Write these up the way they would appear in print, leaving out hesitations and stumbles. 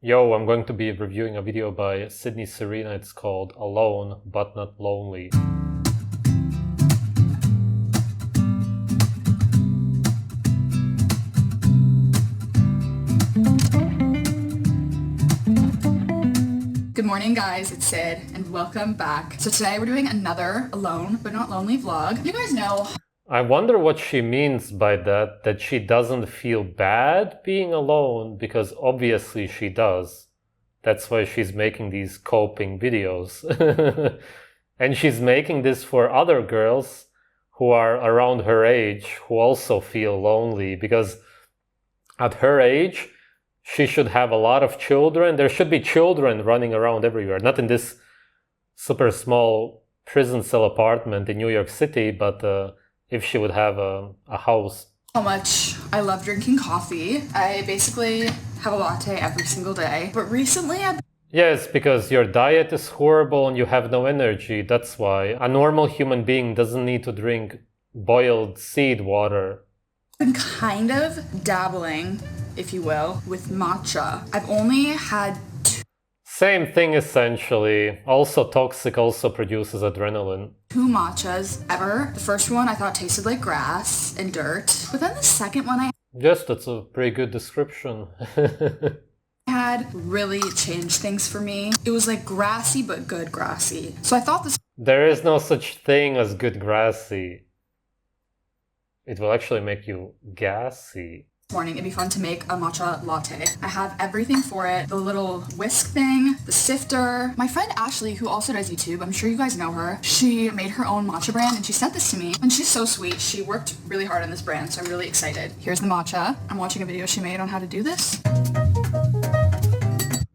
Yo, I'm going to be reviewing a video by Serena. It's called Alone But Not Lonely. Good morning, guys, it's Sid, and welcome back. So today we're doing another Alone But Not Lonely vlog. You guys know... I wonder what she means by that she doesn't feel bad being alone, because obviously she does. That's why she's making these coping videos. And she's making this for other girls who are around her age who also feel lonely, because at her age, she should have a lot of children. There should be children running around everywhere. Not in this super small prison cell apartment in New York City, but if she would have a house. How much I love drinking coffee. I basically have a latte every single day. But recently Yes, because your diet is horrible and you have no energy. That's why. A normal human being doesn't need to drink boiled seed water. been kind of dabbling, if you will, with matcha. I've only had Same thing essentially. Also toxic, also produces adrenaline. 2 matchas ever. The first one I thought tasted like grass and dirt. But then the second one I Yes, that's a pretty good description. had really changed things for me. It was like grassy, but good grassy. So I thought this There is no such thing as good grassy. It will actually make you gassy. morning it'd be fun to make a matcha latte. I have everything for it. The little whisk thing, the sifter. My friend Ashley, who also does YouTube, I'm sure you guys know her, she made her own matcha brand and she sent this to me. And she's so sweet. She worked really hard on this brand, so I'm really excited. Here's the matcha. I'm watching a video she made on how to do this.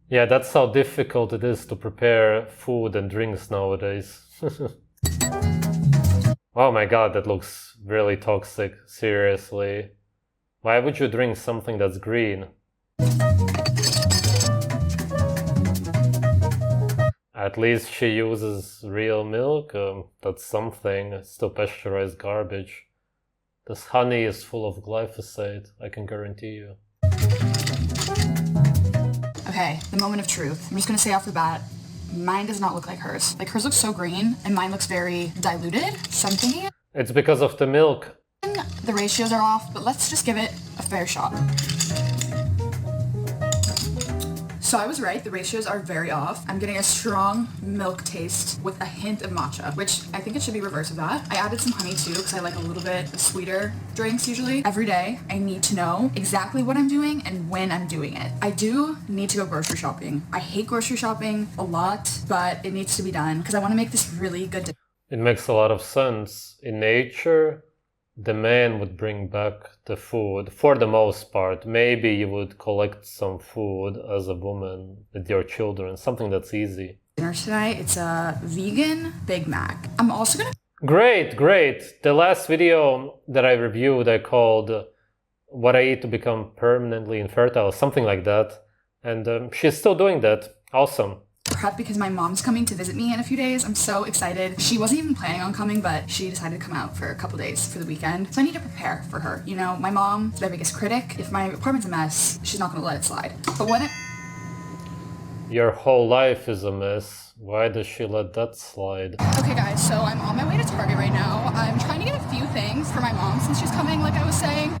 Yeah, that's how difficult it is to prepare food and drinks nowadays. Oh my god, that looks really toxic, seriously. Why would you drink something that's green? At least she uses real milk, that's something. It's still pasteurized garbage. This honey is full of glyphosate, I can guarantee you. Okay, the moment of truth. I'm just gonna say off the bat, mine does not look like hers. Like hers looks so green and mine looks very diluted. So I'm thinking It's because of the milk. the ratios are off, but let's just give it a fair shot. So I was right, the ratios are very off. I'm getting a strong milk taste with a hint of matcha, which I think it should be reverse of that. I added some honey too, because I like a little bit of sweeter drinks usually. Every day, I need to know exactly what I'm doing and when I'm doing it. I do need to go grocery shopping. I hate grocery shopping a lot, but it needs to be done because I want to make this really good. It makes a lot of sense. In nature, the man would bring back the food, for the most part. Maybe you would collect some food as a woman with your children, something that's easy. Dinner tonight, it's a vegan Big Mac. I'm also gonna... Great, great. The last video that I reviewed, I called What I Eat to Become Permanently Infertile, something like that. And she's still doing that. Awesome. Prep because my mom's coming to visit me in a few days. I'm so excited. She wasn't even planning on coming, but she decided to come out for a couple days for the weekend. So I need to prepare for her. You know, my mom is my biggest critic. If my apartment's a mess, she's not gonna let it slide. But when it... Your whole life is a mess. Why does she let that slide? Okay guys, so I'm on my way to Target right now. I'm trying to get a few things for my mom since she's coming, like I was saying.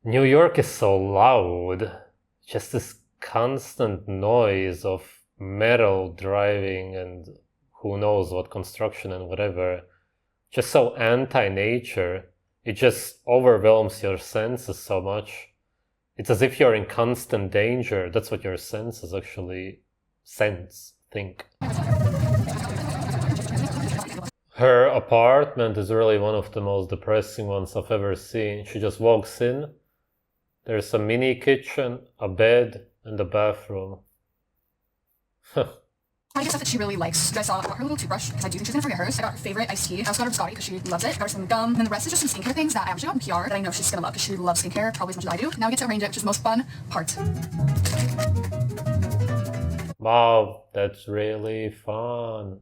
New York is so loud. Just this constant noise of metal driving and who knows what construction and whatever. Just so anti-nature. It just overwhelms your senses so much. It's as if you're in constant danger. That's what your senses actually think. Her apartment is really one of the most depressing ones I've ever seen. She just walks in. There's a mini kitchen, a bed, and a bathroom. I guess stuff that she really likes. You guys saw I got her little toothbrush because I do think she's gonna forget hers. I got her favorite iced tea. I also got her Scotty because she loves it. I got her some gum. And then the rest is just some skincare things that I actually got in PR that I know she's gonna love because she loves skincare probably as much as I do. Now I get to arrange it, which is the most fun part. Wow, that's really fun.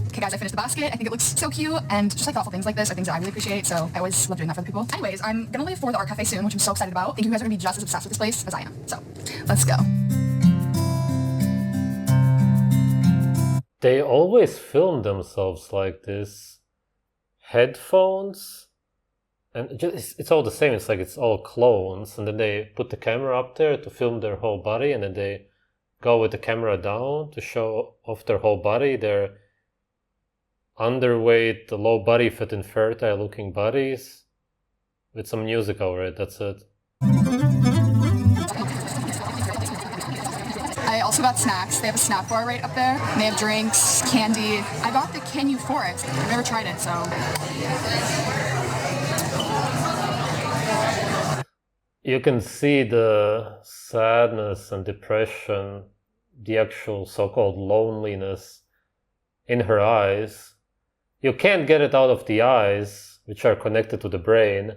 Okay guys, I finished the basket. I think it looks so cute, and just like thoughtful things like this are things that I really appreciate, so I always love doing that for the people. Anyways, I'm gonna leave for the art cafe soon, which I'm so excited about. I think you guys are gonna be just as obsessed with this place as I am. So Let's go. They always film themselves like this. Headphones, and it's all the same. It's like it's all clones, and then they put the camera up there to film their whole body, and then they go with the camera down to show off their whole body. Their underweight, low body fat, infertile looking bodies with some music over it. That's it. I also got snacks. They have a snack bar right up there. And they have drinks, candy. I got the Can You Forest. I've never tried it, so. You can see the sadness and depression, the actual so-called loneliness in her eyes. You can't get it out of the eyes, which are connected to the brain.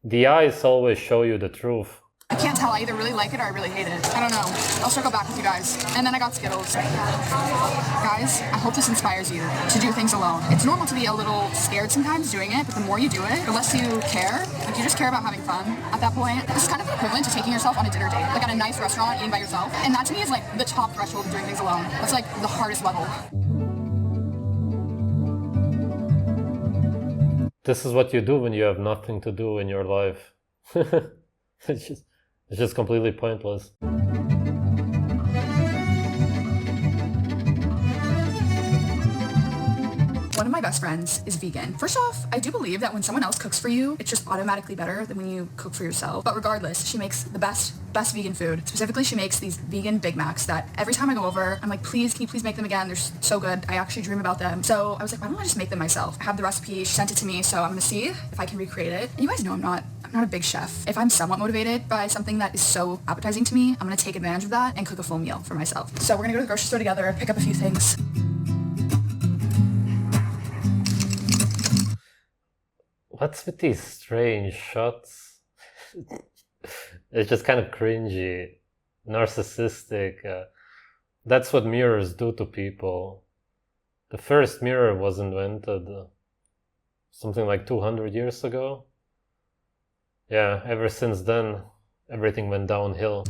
The eyes always show you the truth. I can't tell. I either really like it or I really hate it. I don't know. I'll circle back with you guys. And then I got Skittles. Guys, I hope this inspires you to do things alone. It's normal to be a little scared sometimes doing it, but the more you do it, the less you care. Like, you just care about having fun at that point. It's kind of equivalent to taking yourself on a dinner date, like at a nice restaurant, eating by yourself. And that to me is like the top threshold of doing things alone. That's like the hardest level. This is what you do when you have nothing to do in your life. It's just completely pointless. One of my best friends is vegan. First off, I do believe that when someone else cooks for you, it's just automatically better than when you cook for yourself. But regardless, she makes the best vegan food. Specifically, she makes these vegan Big Macs that every time I go over, I'm like, please, can you please make them again? They're so good. I actually dream about them. So I was like, why don't I just make them myself? I have the recipe. She sent it to me, so I'm gonna see if I can recreate it. And you guys know I'm not a big chef. If I'm somewhat motivated by something that is so appetizing to me, I'm gonna take advantage of that and cook a full meal for myself. So we're gonna go to the grocery store together, pick up a few things. What's with these strange shots? It's just kind of cringy, narcissistic. That's what mirrors do to people. The first mirror was invented something like 200 years ago. Yeah, ever since then, everything went downhill.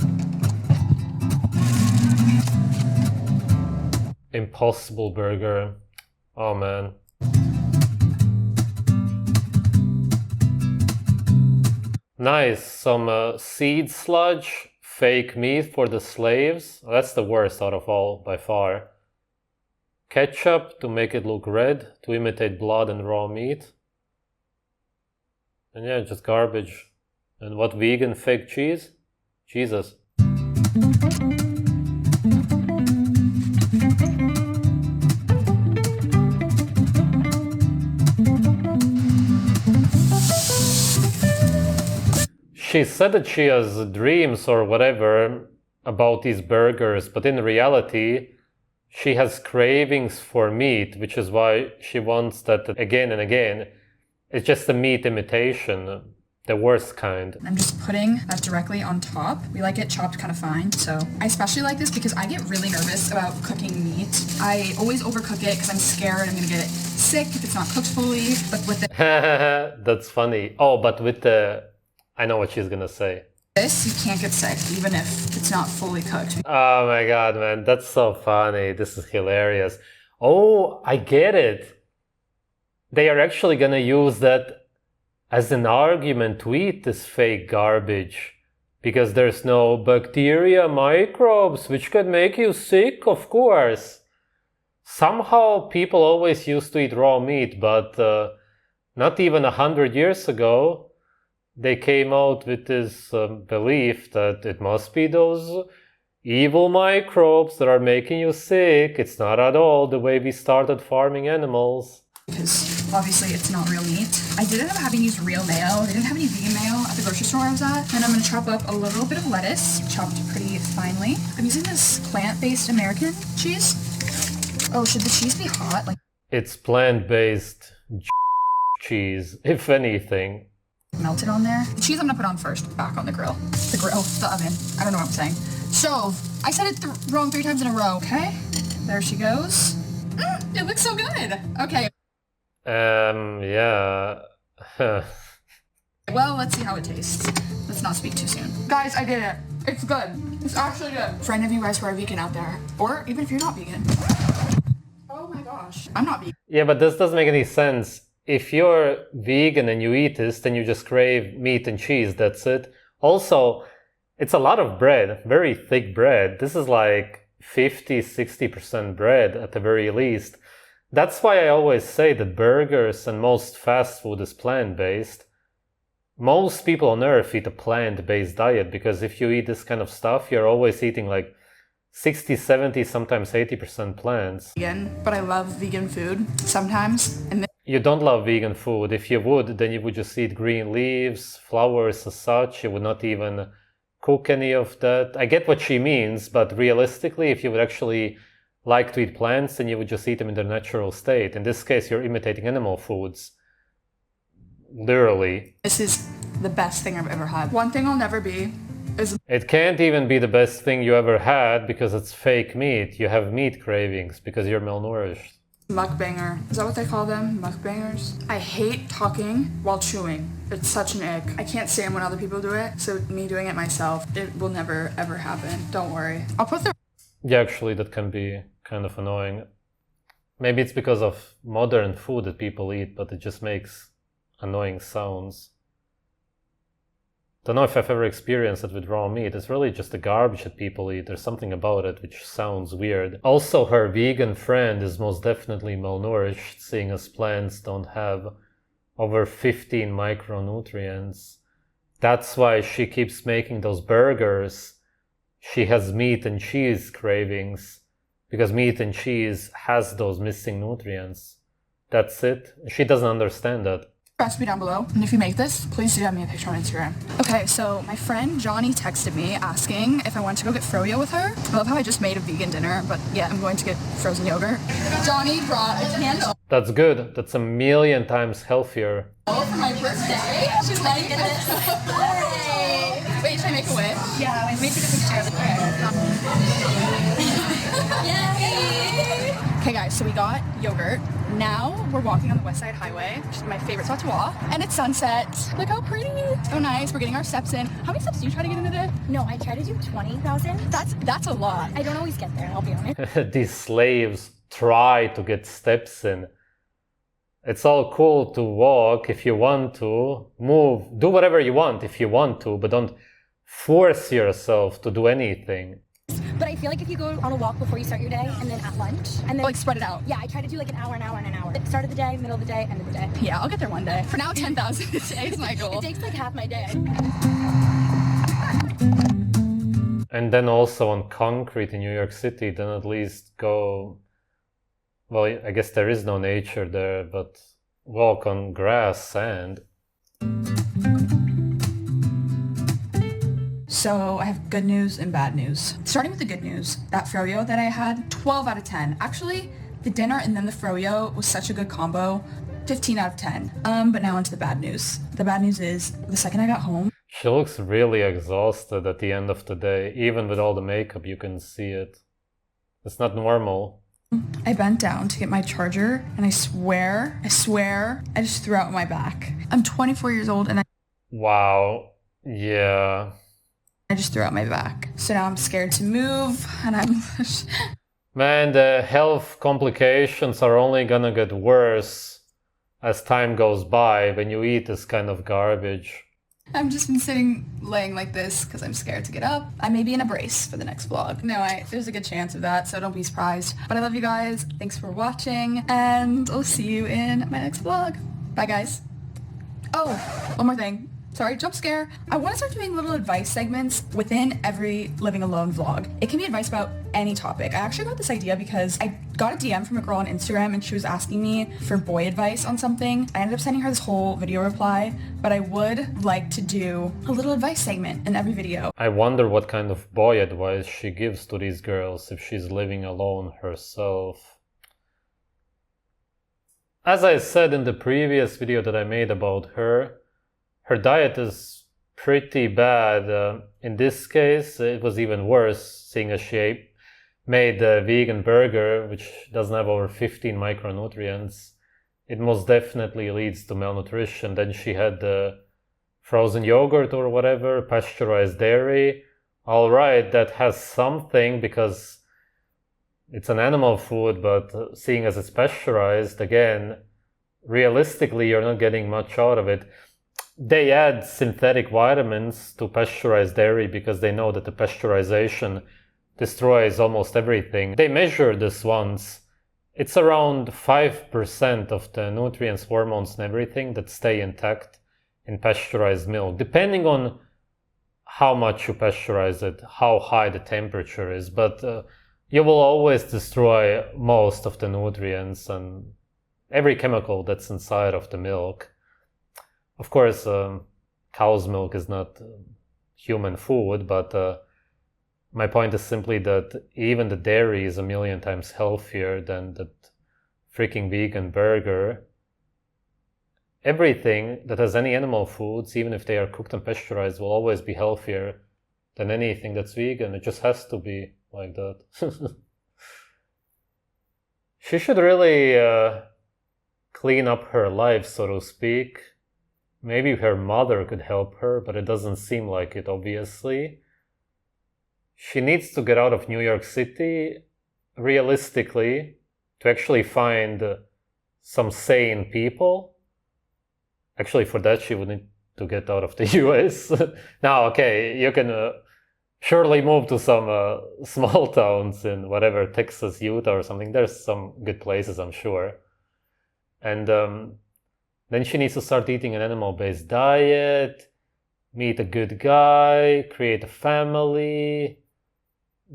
Impossible Burger. Oh man. Nice, some seed sludge, fake meat for the slaves. That's the worst out of all, by far. Ketchup to make it look red, to imitate blood and raw meat. And yeah, just garbage. And what vegan fake cheese? Jesus. She said that she has dreams or whatever about these burgers, but in reality, she has cravings for meat, which is why she wants that again and again. It's just a meat imitation, the worst kind. I'm just putting that directly on top. We like it chopped kind of fine, so I especially like this because I get really nervous about cooking meat. I always overcook it because I'm scared I'm gonna get sick if it's not cooked fully. But with it, that's funny. Oh, but with the, I know what she's gonna say. This, you can't get sick even if it's not fully cooked. Oh my god, man, that's so funny. This is hilarious. Oh, I get it. They are actually gonna use that as an argument to eat this fake garbage. Because there's no bacteria, microbes, which could make you sick, of course. Somehow people always used to eat raw meat, but not even 100 years ago, they came out with this belief that it must be those evil microbes that are making you sick. It's not at all the way we started farming animals. Because obviously it's not real meat. I did end up having used real mayo. They didn't have any vegan mayo at the grocery store I was at. And I'm going to chop up a little bit of lettuce, chopped pretty finely. I'm using this plant-based American cheese. Oh, should the cheese be hot? Like, it's plant-based cheese, if anything. Melted on there. The cheese I'm gonna put on first, back on the grill. The oven. I don't know what I'm saying. Stove. I said it wrong 3 times in a row. Okay, there she goes. It looks so good. Okay. Yeah. Well, let's see how it tastes. Let's not speak too soon. Guys, I did it. It's good. It's actually good. For any of you guys who are vegan out there, or even if you're not vegan. Oh my gosh. I'm not vegan. Yeah, but this doesn't make any sense. If you're vegan and you eat this, then you just crave meat and cheese. That's it. Also, it's a lot of bread, very thick bread. This is like 50-60% bread at the very least. That's why I always say that burgers and most fast food is plant-based. Most people on earth eat a plant-based diet, because if you eat this kind of stuff, you're always eating like 60, 70, sometimes 80% plants. Vegan, but I love vegan food sometimes. And You don't love vegan food. If you would, then you would just eat green leaves, flowers as such. You would not even cook any of that. I get what she means, but realistically, if you would actually like to eat plants, then you would just eat them in their natural state. In this case, you're imitating animal foods. Literally. this is the best thing I've ever had. One thing I'll never be is It can't even be the best thing you ever had because it's fake meat. You have meat cravings because you're malnourished. mukbanger. Is that what they call them? Mukbangers? I hate talking while chewing. It's such an ick. I can't stand when other people do it, so me doing it myself, it will never ever happen. Don't worry. I'll put the Yeah, actually, that can be kind of annoying. Maybe it's because of modern food that people eat, but it just makes annoying sounds. Don't know if I've ever experienced it with raw meat. It's really just the garbage that people eat. There's something about it which sounds weird. Also, her vegan friend is most definitely malnourished, seeing as plants don't have over 15 micronutrients. That's why she keeps making those burgers. She has meat and cheese cravings, because meat and cheese has those missing nutrients. That's it. She doesn't understand that. recipe down below. And if you make this, please do have me a picture on Instagram. Okay, so my friend Johnny texted me asking if I wanted to go get froyo with her. I love how I just made a vegan dinner, but yeah, I'm going to get frozen yogurt. Johnny brought a candle That's good. That's a million times healthier. for my birthday. She's like, wait, should I make a wish? Yeah, let me take a picture of it. Okay guys, so we got yogurt. Now we're walking on the West Side Highway, which is my favorite spot to walk. And it's sunset. Look how pretty. So nice. We're getting our steps in. How many steps do you try to get in a day? No, I try to do 20,000. That's a lot. I don't always get there, I'll be honest. These slaves try to get steps in. It's all cool to walk if you want to, move, do whatever you want if you want to, but don't force yourself to do anything. But I feel like if you go on a walk before you start your day and then at lunch and then Like spread it out. yeah, I try to do like an hour, and an hour. Like start of the day, middle of the day, end of the day. Yeah, I'll get there one day. For now, 10,000 a day is my goal. It takes like half my day. And then also on concrete in New York City, then at least go, well, I guess there is no nature there, but walk on grass, sand. So I have good news and bad news. Starting with the good news, that froyo that I had, 12 out of 10. Actually, the dinner and then the froyo was such a good combo, 15 out of 10. But now onto the bad news. The bad news is, the second I got home, She looks really exhausted at the end of the day. Even with all the makeup, you can see it. It's not normal. I bent down to get my charger, and I swear, I just threw out my back. I'm 24 years old, and I Yeah. just threw out my back. So now I'm scared to move, and I'm... Man, the health complications are only gonna get worse as time goes by when you eat this kind of garbage. I've just been laying like this because I'm scared to get up. I may be in a brace for the next vlog. No, there's a good chance of that, so don't be surprised. But I love you guys. Thanks for watching, and I'll see you in my next vlog. Bye, guys. Oh, one more thing. Sorry, jump scare. I want to start doing little advice segments within every Living Alone vlog. It can be advice about any topic. I actually got this idea because I got a DM from a girl on Instagram and she was asking me for boy advice on something. I ended up sending her this whole video reply, but I would like to do a little advice segment in every video. I wonder what kind of boy advice she gives to these girls if she's living alone herself. As I said in the previous video that I made about her diet is pretty bad. In this case, it was even worse, seeing as she made a vegan burger, which doesn't have over 15 micronutrients. It most definitely leads to malnutrition. Then she had the frozen yogurt or whatever, pasteurized dairy, all right, that has something because it's an animal food, but seeing as it's pasteurized, again, realistically, you're not getting much out of it. They add synthetic vitamins to pasteurized dairy because they know that the pasteurization destroys almost everything. They measured this once. It's around 5% of the nutrients, hormones, and everything that stay intact in pasteurized milk, depending on how much you pasteurize it, how high the temperature is. But you will always destroy most of the nutrients and every chemical that's inside of the milk. Of course, cow's milk is not human food, but my point is simply that even the dairy is a million times healthier than that freaking vegan burger. Everything that has any animal foods, even if they are cooked and pasteurized, will always be healthier than anything that's vegan. It just has to be like that. She should really clean up her life, so to speak. Maybe her mother could help her, but it doesn't seem like it, obviously. She needs to get out of New York City, realistically, to actually find some sane people. Actually, for that, she would need to get out of the US. Now, okay, you can surely move to some small towns in whatever, Texas, Utah or something. There's some good places, I'm sure. And then she needs to start eating an animal-based diet, meet a good guy, create a family,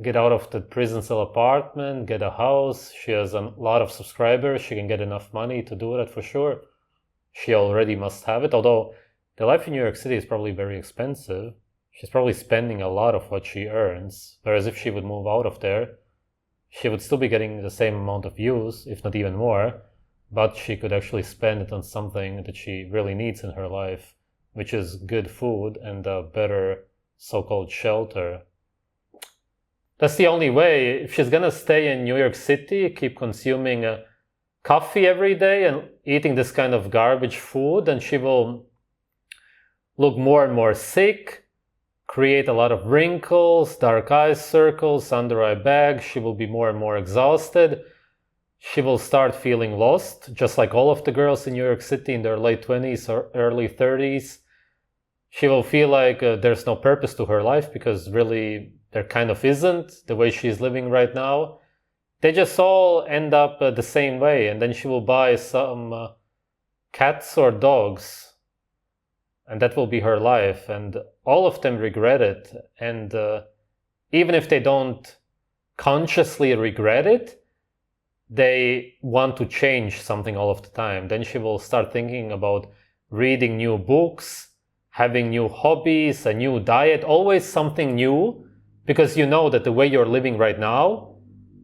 get out of the prison cell apartment, get a house. She has a lot of subscribers. She can get enough money to do that for sure. She already must have it, although the life in New York City is probably very expensive. She's probably spending a lot of what she earns, whereas if she would move out of there, she would still be getting the same amount of views, if not even more, but she could actually spend it on something that she really needs in her life, which is good food and a better so-called shelter. That's the only way. If she's gonna stay in New York City, keep consuming coffee every day and eating this kind of garbage food, then she will look more and more sick, create a lot of wrinkles, dark eye circles, under eye bags. She will be more and more exhausted. She will start feeling lost, just like all of the girls in New York City in their late 20s or early 30s. She will feel like there's no purpose to her life because really there kind of isn't the way she's living right now. They just all end up the same way, and then she will buy some cats or dogs, and that will be her life, and all of them regret it. And even if they don't consciously regret it, they want to change something all of the time. Then she will start thinking about reading new books, having new hobbies, a new diet, always something new, because you know that the way you're living right now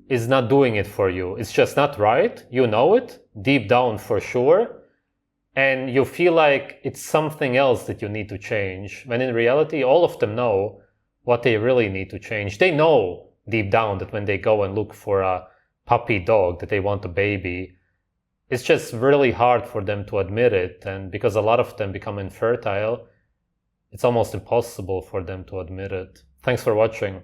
is not doing it for you. It's just not right. You know it deep down for sure. And you feel like it's something else that you need to change. When in reality, all of them know what they really need to change. They know deep down that when they go and look for a puppy dog, that they want a baby, it's just really hard for them to admit it. And because a lot of them become infertile, it's almost impossible for them to admit it. Thanks for watching.